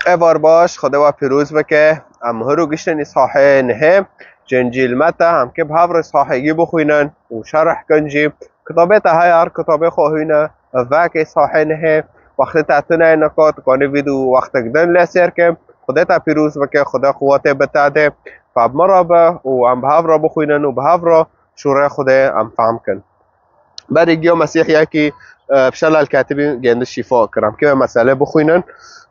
ایوار باش خدا و پیروز بکه ام هرو گشتن اصحاحه نهه جنجیل متا هم که به هفر اصحاحهی بخوینن و شرح کنجی کتابه تا های هر کتابه خواهینه و که اصحاحه نهه وقت تعتنه نکات کانی ویدو وقت کدن لسیر که خدا تا پیروز بکه خدا قوته بتاده فاب مرابه و ام به هفر بخوینن و به هفر شوره خدا ام فهم کن بعد گیو مسیح یکی بشال الكاتبين جند الشفاء كرام كما مسألة بخوينا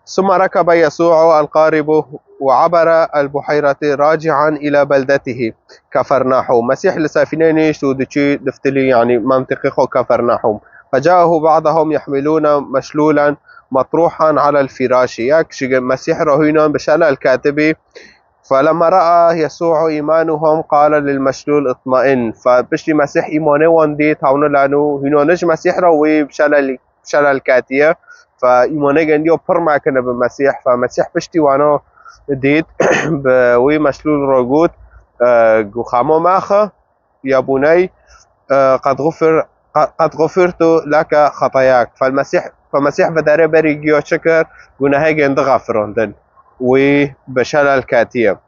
ثم ركب يسوع القارب وعبر البحيرة راجعا إلى بلدته كفرناحوم مسيح لسافنين شودتشي دفتلي يعني منطقة كفرناحوم فجاءه بعضهم يحملون مشلولا مطروحا على الفراش ياك مسيح رهينا بشال الكاتبي فلما رأى يسوع إيمانهم قال للمشلول اطمئن فبشتي مسيح إيمانه واندي تاونو لانو هنونش مسيح روي بشلال الكاتية فإيمانه جنديو برما كنا بمسيح فمسيح بشتي وانا ديت بوي مشلول روجود خامو ماخه يا بني قد غفرت لك خطاياك فمسيح بداره بريجيو شكر جناه جند غفراندن وبشل الكاتية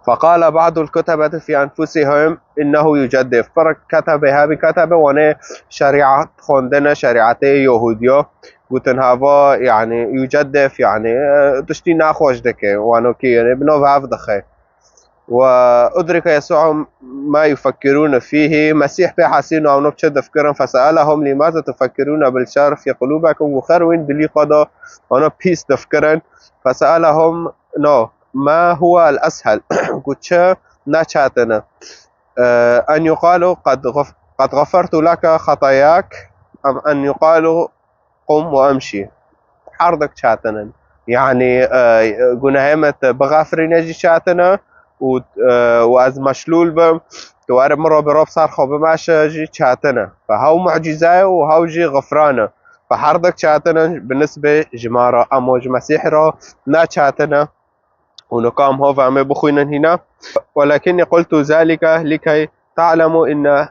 فقال بعض الكتبة في أنفسهم إنه يجدف كتبها بكتبة وانا شريعة خوندنا شريعة يهودية قلتن هوا يعني يجدف يعني تشتي ناخوش دكي وانو كي يعني بنو فاف دخي وأدرك يسوع ما يفكرون فيه مسيح بحسين أو نبتش دفكرا فسألهم لماذا تفكرون بالشر في قلوبكم وخروين بلي قضى وانا بيس دفكرا فسألهم ما هو الأسهل قلت نشاتنا أن يقالوا قد غفرت لك خطاياك أم أن يقالوا قم وأمشي حردك شاتنا يعني جناهمت بغافرين يجي شاتنا وأز مشلول بم توارب مرة براب صار خوب ماشي جي شاتنا فهو معجزة وهو جي غفرانه فحردك شاتنا بالنسبة جمارة أموج مسيح را نا شاتنا ونقام هو فعمي بخوينا هنا ولكني قلت ذلك لكي تعلموا إن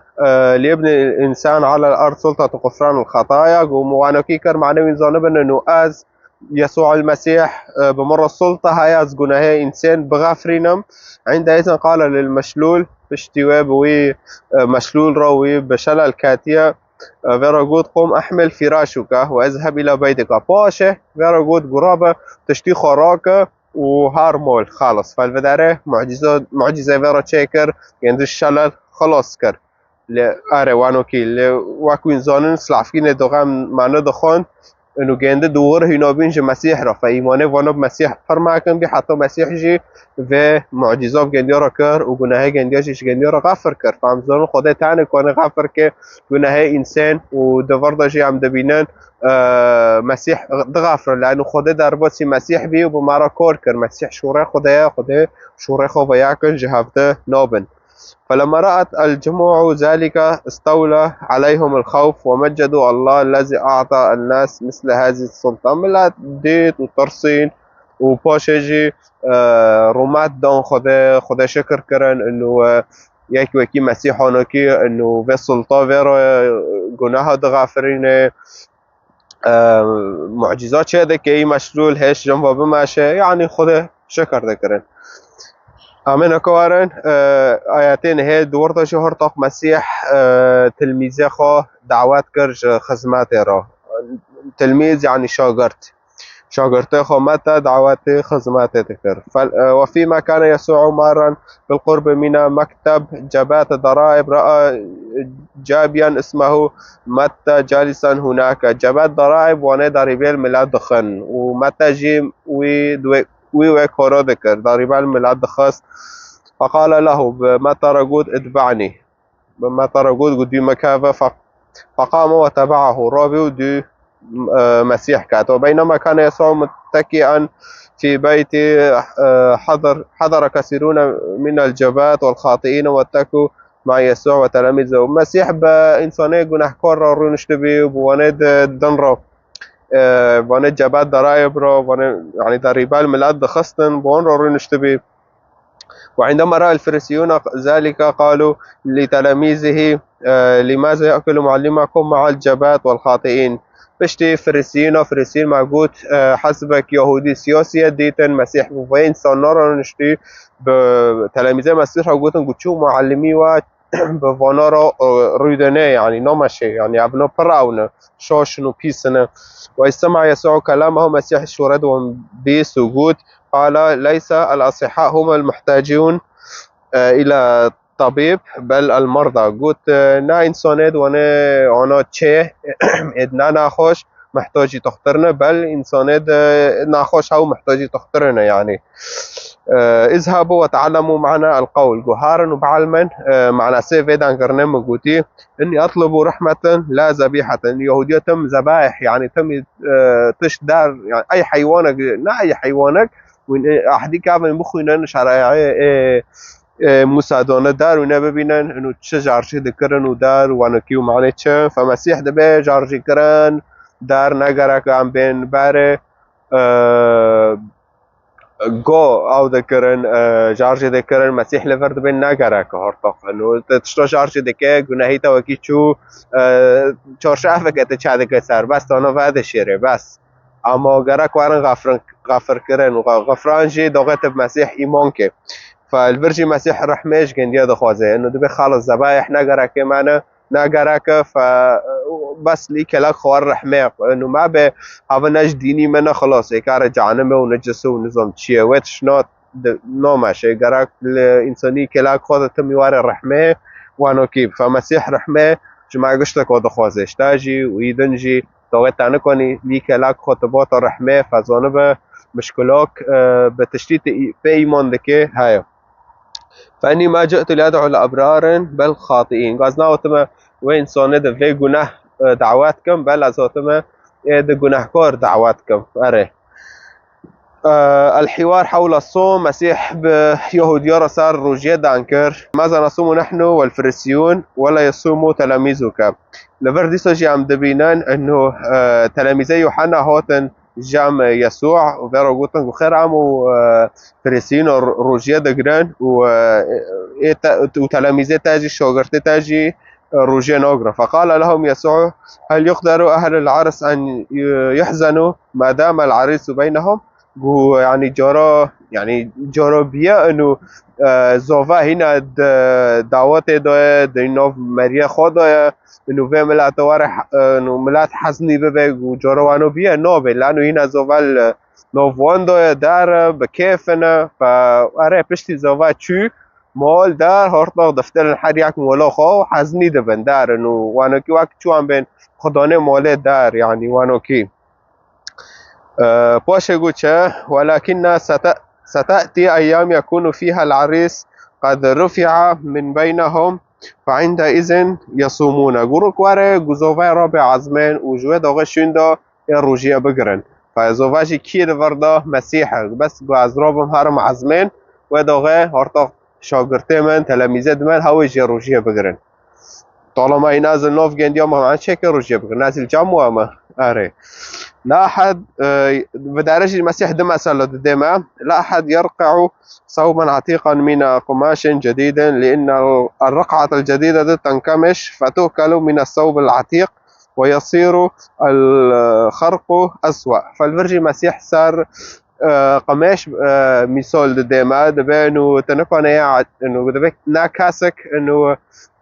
لابن الإنسان على الأرض سلطة غفران الخطايا وانا كيكر معنوي زانبنا إنه أز يسوع المسيح بمر السلطة هاي أز جناهي إنسان بغافرينم عندئذ قال للمشلول بشتوى بوي مشلول روي بشل الكاتية فيرا جود قم أحمل فراشك واذهب إلى بيتك باشه فيرا جود قرابة تشتي خراك وهارمول خالص فالفداره معجزة فيرا تشيكر يعني الشلل خلاص كر لأره وانو كي واكوين زانن سلعفين دوغام معنى دخان انو گنده دوغر هینا بین جه مسیح را فایمانه وانا مسیح فرماکن بی حتی مسیح جی و معجزات گندیا را کر و گناه گندیا جیش گندیا را غفر کر فهمزان خدا تعنی کنه غفر که گناه انسان و دورده جی هم دبینن مسیح دغفر لانه خدا در باسی مسیح بی و بمارا کار کر مسیح شوره خدا شوره خدا یکن جهفته نابن فلما رأت الجموع ذلك استولى عليهم الخوف ومجدوا الله الذي أعطى الناس مثل هذه السلطة ملات ديت وترسين وباشجي رومات دان خدا شكر كرن انه يكي وكي مسيحانا كي انه في السلطة فيرا گناه دغافرين معجزات شده كي مشلول هش جنبا بماشه يعني خدا شكر ذكرن آمین اکوارن آیاتین هی دورتا شهر تاق مسیح تلمیزه خواه دعوت کرد خدمت را تلمیز يعني شاگرد خواه متى دعوت خدمت کرد وفيما كان يسوع مارا بالقرب من مكتب جبات ضرائب رأى جابيا اسمه متى جالسا هناك جبات ضرائب وانا ضريبي الميلاد دخن ومتى جي وكورو ذكر ضريبا الميلاد دخص فقال له بما ترقود اتبعني بما ترقود قد مكافة فقام وتبعه رابي دي مسيح كات وبينما كان يسوع متكئا في بيت حضر كثيرون من الجبات والخاطئين واتكوا مع يسوع وتلاميذه مسيح بإنسانية جناحكار رو نشتبه وواند دنرو واند جبات ضرائب رو يعني ضريبة الميلاد دخستن بوان رو نشتبه وعندما رأى الفريسيون ذلك قالوا لتلاميذه لماذا يأكل معلمكم مع الجبات والخاطئين بشتي فريسيين ما قلت حسبك يهودي سياسي ديتن مسيح وين صنارا نشتي بتلاميذ مسيح وقلتن قلت شو معلمي و بفانارا رودنه يعني نمشي يعني ابنو براونا شاشنو بيسنا واستمع يسوع كلامه مسيح شورد بيس وقلت قال ليس الأصحاء هم المحتاجون إلى طبيب بل المرضى قلت نا إنسانيد وانا تشه ادنا ناخوش محتاجي تخترنا بل إنسانيد ناخوش هاو محتاجي تخترنا يعني اذهبوا وتعلموا معنا القول جهارا وبعلما معنا سيفيدان قرنم قوتي اني اطلب رحمة لا ذبيحة يهودية تم ذبائح يعني تم تش دار يعني اي حيوانك نا اي حيوانك وين احدي كابن مخوينن شرائع مساعدانه دار و نببینن انو چه جارجی دکرن و دار و نکیو معنی چه فمسیح دبه جارجی کرن دار نگره که هم بین بره گو او دکرن جارجی دکرن مسیح لفر دبه نگره که هرطاق انو تشتا جارجی دکه گناهی تا وکی چو چارشه افکه چه دکه سر بس تانا وعده شیره بس اما گرک وارن غفر کرن و غفران جی داغت بمسیح ایمان که فالفرجي مسيح رحميش جنديا دخوازه انه دبي خالص ذبايح نقرك معنا نقرك فبس لي كلاك خوار رحميق انه ما به هذا ناش ديني منا خلاص يكار جهنمه ونجسه ونظام تشيه ويتش نوت نو ماشي قرك الانساني كلاك خوازه تم يواري الرحمه وانو كيف فمسيح رحمه جماعه قشتك ودخوازه اشتاجي ويدنجي توقيت تانكوني لي كلاك خطبات الرحمه فزانبه مشكلاك بتشتيت في ايمان دكي هاي فاني ما جئت لادعو الابرار بل خاطئين قصنا وتما وين صانده في جناح دعواتكم بل ازوتما ده جناحكار دعواتكم اره الحوار حول الصوم مسيح بيهوديا صار روجيه دانكر ماذا نصوم نحن والفريسيون ولا يصوم تلاميذك لفردي سجي عم دبينان انه تلاميذي يوحنا هوتن جام يسوع وفيرو قوتن وخير عمو فريسيين روجيه دقران وتلاميذي تاجي شوغرتي تاجي روجيه نوغرا فقال لهم يسوع هل يقدر أهل العرس أن يحزنوا ما دام العريس بينهم يعني جارا بیا انو زوفا هنا دعوت دینو مریا خود انو به ملت واره انو ملت حزنی به و جارا وانو بیا نو به لانو هنا زوال نووان در به کیفنا فاره پشتی زوفا چو مال در هرطاق دفتر هر یک مولا خواه حزنی دبن در انو وانو کی وقت چو هم بین خدانه ماله در يعني وانو کی بوشيغوتشا ولكن ستأتي أيام يكون فيها العريس قد رفع من بينهم فعندئذ يصومون قروك واره قزوفاي رابع عزمين وجوه دوغه شندا الروجية بقرن فزوفاجي كير وردا مسيحة بس قاز رابم هارم عزمين ودوغه هارتاق شاگرته من تلاميذ من هاوجي الروجية بقرن طالما ينازل نوف جنديا ما عن شكل روجية بقرن نازل جامعة ما أري لا أحد بدرجة المسيح دم أسأل دم لا أحد يرقع ثوبا عتيقا من قماش جديد لأن الرقعة الجديدة تنكمش فتؤكل من الثوب العتيق ويصير الخرق أسوأ فالفرجي المسيح صار قماش مثال دما دبا انه تنكون انه دبا ناكاسك انه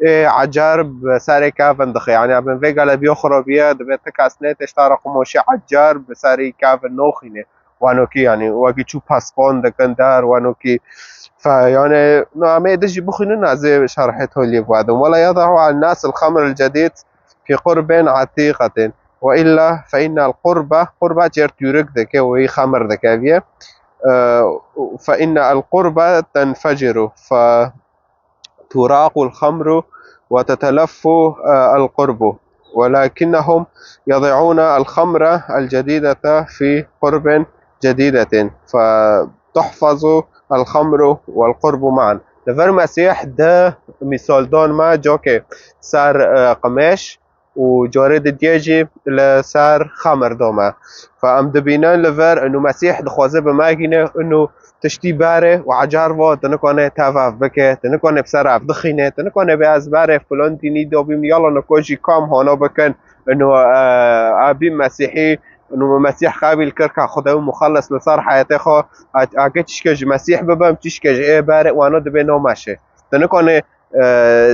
عجار بساري كافن دخ يعني ابن فيجا بيخرى بيا دبا تكاسنت اشترى قماشي عجار بساري كافن نوخينه وانوكي يعني واقي شو باسبون دكن دار وانوكي فيعني ما يدش بخننا زي شرحته لي بعد ولا يضع على الناس الخمر الجديد في قرب عتيقة وإلا فإن قربة جرت يرك ذكي وهي خمر ذكاوية فإن القربة تنفجر فتراق الخمر وتتلف القرب ولكنهم يضعون الخمر الجديدة في قرب جديدة فتحفظ الخمر والقرب معا لفر مسيح ده مثال دان ما جوكي صار قماش وجارد ديجي لسار خمر دوما فام دبينا لفر انه مسيح دخوازه بماكينه انه تشتي باره وعجار و تنكونه تافاف بكه تنكونه بسرف دخينه تنكونه باز باره فلان تيني دوبيم يلا نكوجي كام هانا بكن انه ابي مسيحي انه مسيح قابل كركا خدای مخلص لصار حياته خو اگه تشکج مسیح ببم تشکج ای باره وانو دبی نو ماشه تنکنه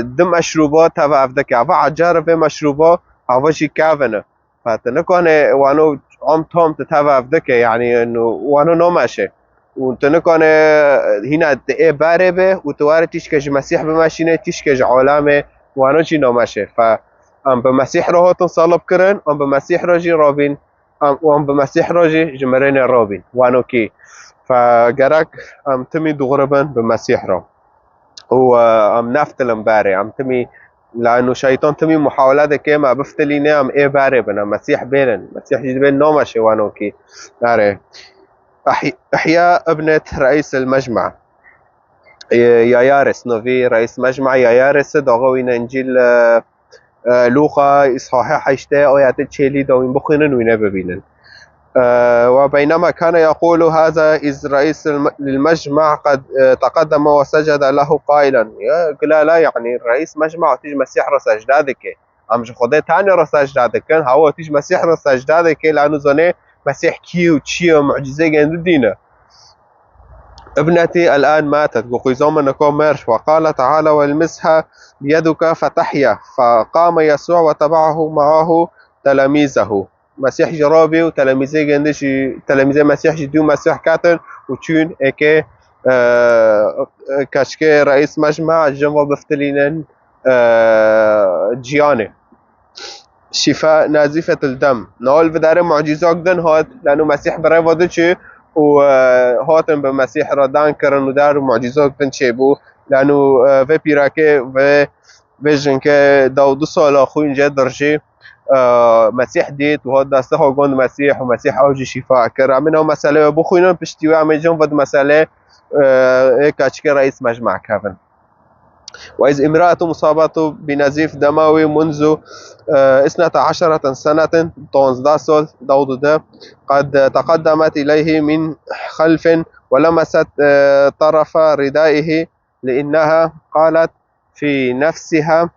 دم مشروبات هوا افدک هوا عجار به مشروبات هوا شي كافنه فتنکنه وانو عم توم تتهوا افدك يعني انه وانو نو ماشه وتنکنه هنا ای باره به وتوارد تشکج مسیح بماشینه تشکج علامه وانو چی نو ماشه ف ام به مسیح راهاتون صلب کرن ام به مسیح راجی رابین ام به مسیح راجی جمرین رابین وانو کی فجرك ام تمي دغربا بمسيح را هو ام نفتلم باري ام تمي لانه شيطان تمي محاولات كما بفتليني ام ايه باري بنا مسيح بينن مسيح جدبين نومشي وانو كي ناري احياء ابنة رئيس المجمع يايارس نوفي رئيس مجمع يايارس داغوين انجيل لوقا اصحاح 8 آيات 40 داوين بخينن وينه ببينن وبينما كان يقول هذا إذ رئيس للمجمع قد تقدم وسجد له قائلا قال لا يعني رئيس مجمع تيج مسيح را سجدادك امش خدا تاني را سجدادك هو تيج مسيح را سجدادك لانه زنه مسيح كيو تشيو معجزه جند دينه ابنتي الآن ماتت وقيزوم نكون مارش وقال تعالى والمسها بيدك فتحيا فقام يسوع وتبعه معه تلاميذه مسيح جرابي وتلاميذه جندش تلاميذ مسيح جديو مسيح كاتن وتشون اكي كاشكي رئيس مجمع جنوا بفتلينن جياني شفاء نازفة الدم نقول بدار معجزة جدا هاد لأنه مسيح برای وادچه و هاتن به مسیح را دان کردن و در معجزات کردن چه بو لأنه و پیراکه و بجن که 12 سال خو اینجا درجه مسیح دید و هاد دسته ها گند مسیح و مسیح اوج شفاء کرد منها مسئله بو خوینن پشتی و امیجان ود مسئله کچک رئیس مجمع کردن وإذ امرأة مصابة بنزيف دموي منذ 12 سنة 12 سال داود ده قد تقدمت إليه من خلف ولمست طرف ردائه لأنها قالت في نفسها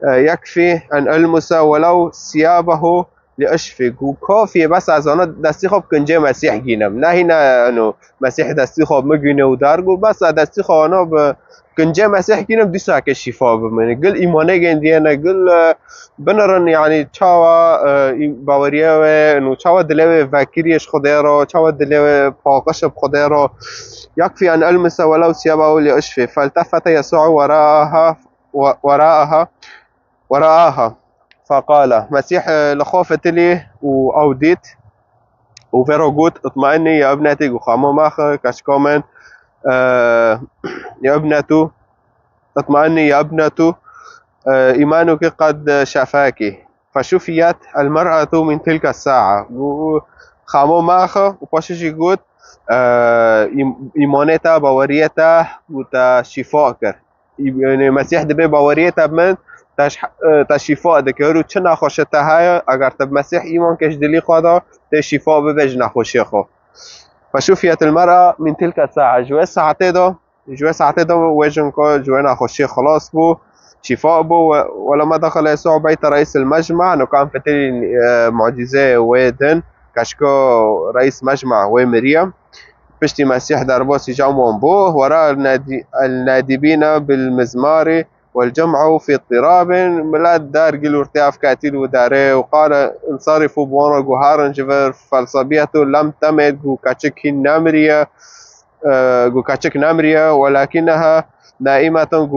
يكفي أن ألمس ولو ثيابه لأشفق وكافي بس از آنها دستی خواب کنجه مسیح گینم نه هنا انو مسیح دستی خواب مگینه و درگو بس دستی خواب آنها به کنجه مسیح گینم دیسا که شفا بمنه قل ایمانه گندیانه قل بنرن يعني چاوا باوریه و انو چاوا دلوه وکریش خوده را چاوا دلوه پاقش بخوده را يكفي أن ألمس ولو ثيابه لأشفي فالتفت يسوع وراءها فقال مسيح لخوفت لي وأوديت وفيروغوت اطمئني يا ابنتي وخامو ماخ كشكومن يا ابنتو اطمئني يا ابنتو إيمانك قد شفاك فشفيت المرأة من تلك الساعة خامو ماخ وباشش يقول إيمانتا باوريتا وتا شفاء كر يعني مسيح دبي باوريتا من تشفاء دکه چه نخوشته های اگر تب مسیح ایمان کش دلی خدا تشفاء ببج نخوشی خو فشوفیت المرأة من تلك الساعة جوه ساعته دا وجن که جوه نخوشی خلاص بو شفاء بو ولما دخل يسوع بيت رئيس المجمع انه كان فتل معجزة ويدن كشكو رئيس مجمع ومريم بشتي مسيح دربوس جامون بو وراء النادبين بالمزمار والجمع في اضطراب ملاد دار قلوا ارتياف كاتيل وداره وقال انصرفوا بوانا جوهارا جفر فالصبية لم تمد جو كاتشك نامريا ولكنها نائمة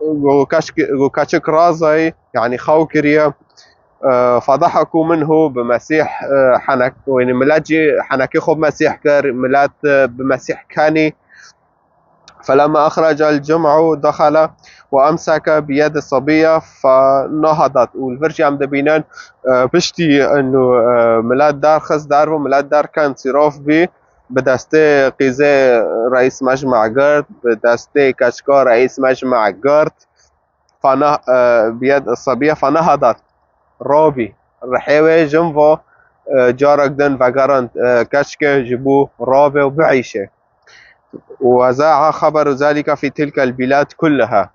جو كاتشك رازي يعني خوكريا فضحكوا منه بمسيح حنك وين ملاجي حنكي خب مسيح كر ملات بمسيح كاني فلما أخرج الجمع دخل وأمسك بيد الصبية فنهضت والفرجي عم دبينان بشتي أنه ملاد دار خز دار وملاد دار كان صراف بي بدسته قيزة رئيس مجمع قرد بدسته كشكا رئيس مجمع قرد بيد الصبية فنهضت رابي رحيوه جنفو جارك دن وقرن كشكا جبو رابي وبعيشه وذاع خبر ذلك في تلك البلاد كلها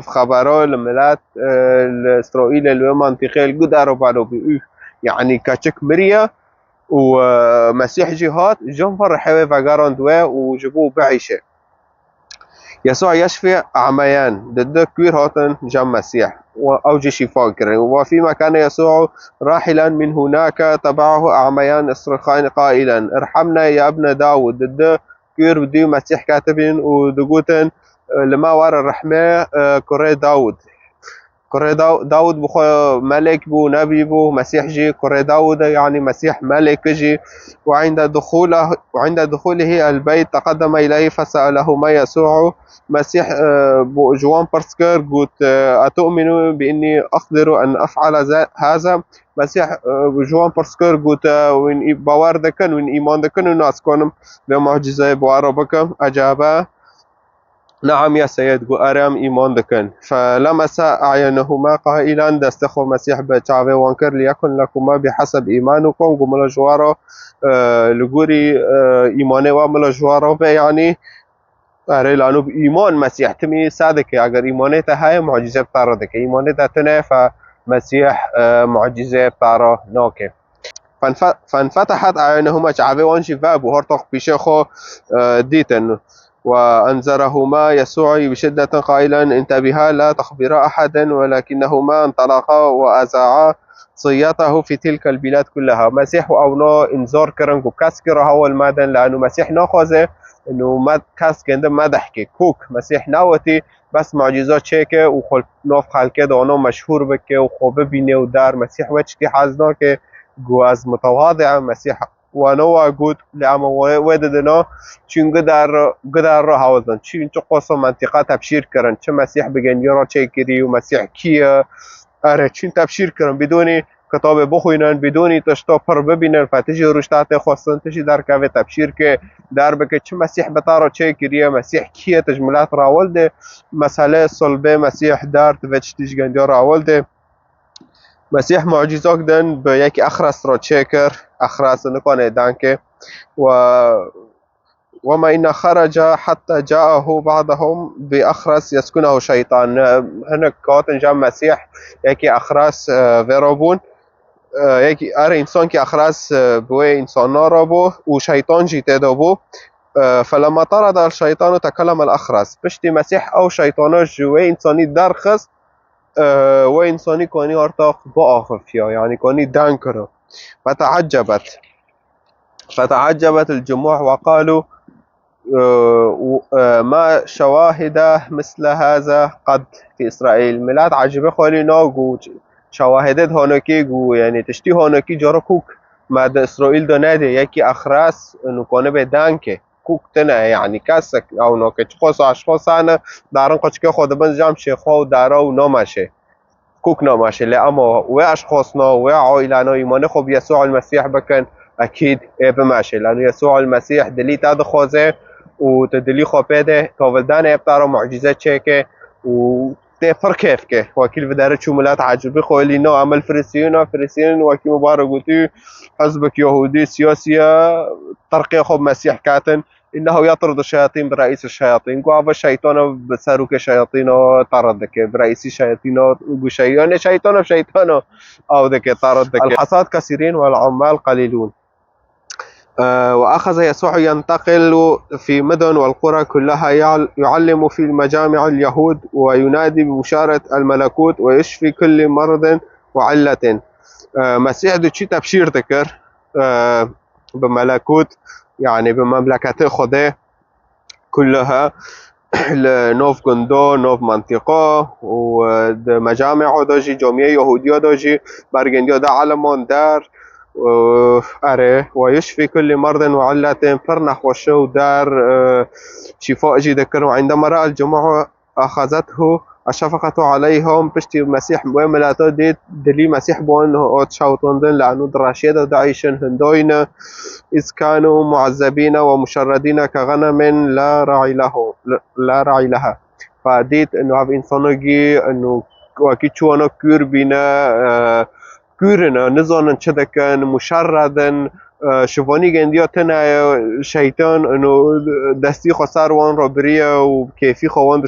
خبروا الملات الإسرائيل اللي منطقة القدر وبالو يعني كاتشك مريا ومسيح جهات جنفر حوي وقارن دوا وجبوه بعيشة. يسوع يشفي عميان ضد كبير هاتن جم مسيح وأوجه شفاء كرن. وفيما كان يسوع راحلا من هناك تبعه أعميان يصرخان قائلا ارحمنا يا ابن داود ضد كبير بدي مسيح كاتبين ودقوتن لما ورا الرحمة كري داود كري داود بخو ملك بو نبي بو مسيح جي كري داود يعني مسيح ملك جي. وعند دخوله البيت تقدم إليه فسأله ما يسوع مسيح جوان برسكر قلت أتؤمن بإني أقدر أن أفعل هذا مسيح جوان برسكر قلت وإن باور دكن وإن إيمان دكن الناس كونم بمعجزة بوارو بكم أجابا نعم يا سيد أرام إيمان دكن. فلمس أعينهما قائلا دستخو مسيح بتعوي وانكر ليكن لكما بحسب إيمانكم قمنا جوارو لقوري إيماني وعمل جوارو يعني أري لأنه بإيمان مسيح تمي صادق أجر إيمانه هاي معجزة بتاردك إيمانه تنه فمسيح معجزة بتاره ناكه. فانفتحت أعينهما شعبي وانشفاء بهرطق بشيخو ديتن وأنذرهما يسوع بشدة قائلا انتبها لا تخبرا أحدا ولكنهما انطلقا وأزعا صيته في تلك البلاد كلها. مسيح أونا انذار كرنكو كاسكر هو المادن لأنه مسيح ناخذه انه ما كاس كنده ما ضحكي كوك مسيح ناوتي بس معجزات شيكه وخل نوف خالكه دانو مشهور بكه وخوبه بينه ودار مسيح وجتي حزنا که گواز متواضع مسيح ونوع قد لأما وددنا چون قدر را حوزن چون چو قصة منطقة تبشير کرن چه مسيح بگن یارا چه کری و مسيح کیه اره چون تبشير کرن بدونی کتاب بخوینن بدونی تشتا پر ببینن فتشی رشتات خواستن تشی در که تبشیر که در بکه چه مسیح بطارا چه کریه مسیح کیه تجملات راولده مسئله صلبه مسیح در توچ تشگندیا راولده مسیح معجزات دن به یک اخرس را چه کر اخرس نکنه دانکه وما إن خرج حتى جاءه بعضهم بأخرس يسكنه شيطان. هناك كاتن جام مسيح يكي أخرس فيروبون یکی انسان که اخرس بوی انسان را بو و شیطان جیته دا بو. فلما طرد الشيطان تكلم الأخرس پشتی مسیح او شیطاناش جوی انسانی درخست و انسانی کانی ارتاق با آخفیا يعني کانی دان کرو. فتعجبت الجموع وقالوا ما شواهد مثل هذا قد في إسرائيل. ملات عجبه خالی ناگو شواهدت هانوکی گو یعنی تشتی هانوکی جارا کوک مد اسرائیل دا نده یکی اخرس نکانه به دنکه کوک تنه یعنی کسک او ناکه چخواست اشخاص هنه دارن قچکه خودبن جمع شیخوا و دارا و نامشه کوک نامشه لأما و اشخاصنا و عائلنا ایمانه خب یسوع المسیح بکن اکید بمشه لانه یسوع المسیح دلی تاد خوازه و تدلی خوابده تاولدن ابتارا معجزه چکه و تفر كيف وكيل بدارة شو ملات عجبي خوالي نوع عمل فريسيين وكي مبارك قلتي حزبك يهودي سياسية ترقي خب مسيح كاتن إنه يطرد الشياطين برئيس الشياطين قوة الشيطان بساروك الشياطين طردك برئيس الشياطين وشيطان شيطان أو ذك طردك. الحصاد كثيرين والعمال قليلون. وأخذ يسوع ينتقل في مدن والقرى كلها يعلم في مجامع اليهود وينادي ببشارة الملكوت ويشفي كل مرض وعلة. مسيح دو چی تبشیر دکر بملكوت يعني بمملكة خدا كلها نوف گندو نوف منطقة ومجامع داجي جامعة يهودية داجي برگندية دا علمان در اره ويشفي كل مرض وعلة فرنح وشو دار شفاء جي ذكر. وعندما رأى الجماعة أخذته الشفقة عليهم بشتي مسيح وملاته ديت دلي مسيح بوانه أتشاوتوندن لأنه دراشيدة دعيشن هندوين إذ كانوا معذبين ومشردين كغنم لا راعي لها. فديت إنه هذا إنسانوجي إنه وكي شوانا كور بينا كورنا نزانن چه دکن مشردن شوفانی گندیا تنه شیطان انو دستی خسار وان را بریه و کیفی خوان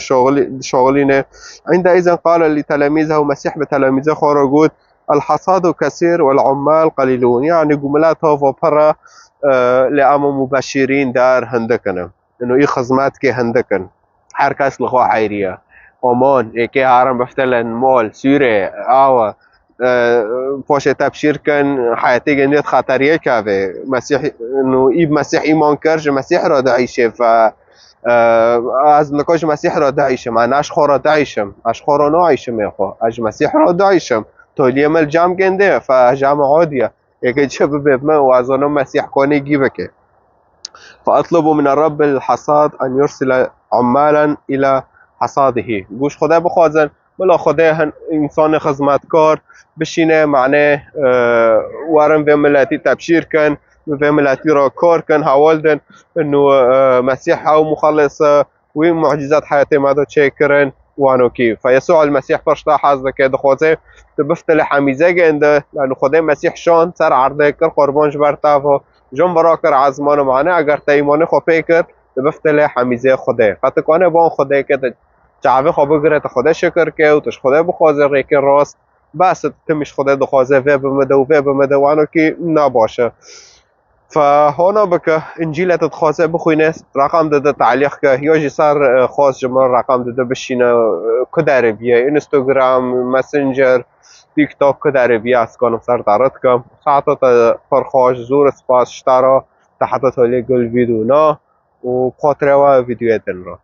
شغلینه. عندئذ قال لتلاميذه مسيح بتلاميذه خورا قود الحصاد كثير والعمال قليلون، يعني جملات هو برا لأما مبشرين دار هندكنا انه اي خزمات كي هندكن هر کس لخوا حیریه امان اکی هارم بفتلن مال سوره آوا پاش تبشیر کن حیاتی گندیت خطریه که مسیح انه ای مسیح ایمان کرد مسیح را دعیشه و از نکاش مسیح را دعیشم من اشخو را دعیشم اشخو را نعیشم اخو اج مسیح را دعیشم تولیه مل جمع گنده فجمع عادیه یکی چه ببینم و از آنها مسیح کنی گیبه که فاطلب من الرب الحصاد ان يرسل عمالا الى حصاده. گوش خدا بخوازن بلا خدا انسان خدمتکار بشینه معنی ورم به ملتی تبشیر کن به ملتی را کار کن حوال دن انه مسیح او مخلص و معجزات حياتي ماذا تشكرن وانو كيف فيسوع المسيح فرشتا حظ كده خوزه تبفتل حميزه جنده لانه خدا مسيح شان سر عرضه کر قربانش برتافو جون براکر عزمان معنی اگر تایمانه خو فکر بفتله حمیزه خدا فتکانه با خدا که جعبه خو بگره خدا شکر که و تش خدا بخوازه ریک راست بس تمش خدا دخوازه و بمده وانو که نباشه. فهنا بك انجيل تتخاصه بخوينه رقم داده تعليق که یا جسر خاص جمال رقم داده بشینه کداره بیه اینستاگرام مسنجر تیک تاک کداره بیه از کنم سر دارد کم ساعتا تا پرخاش زور سپاس شتارا تحت تالی گل ویدیو نا و خاطره و ویدیو دن را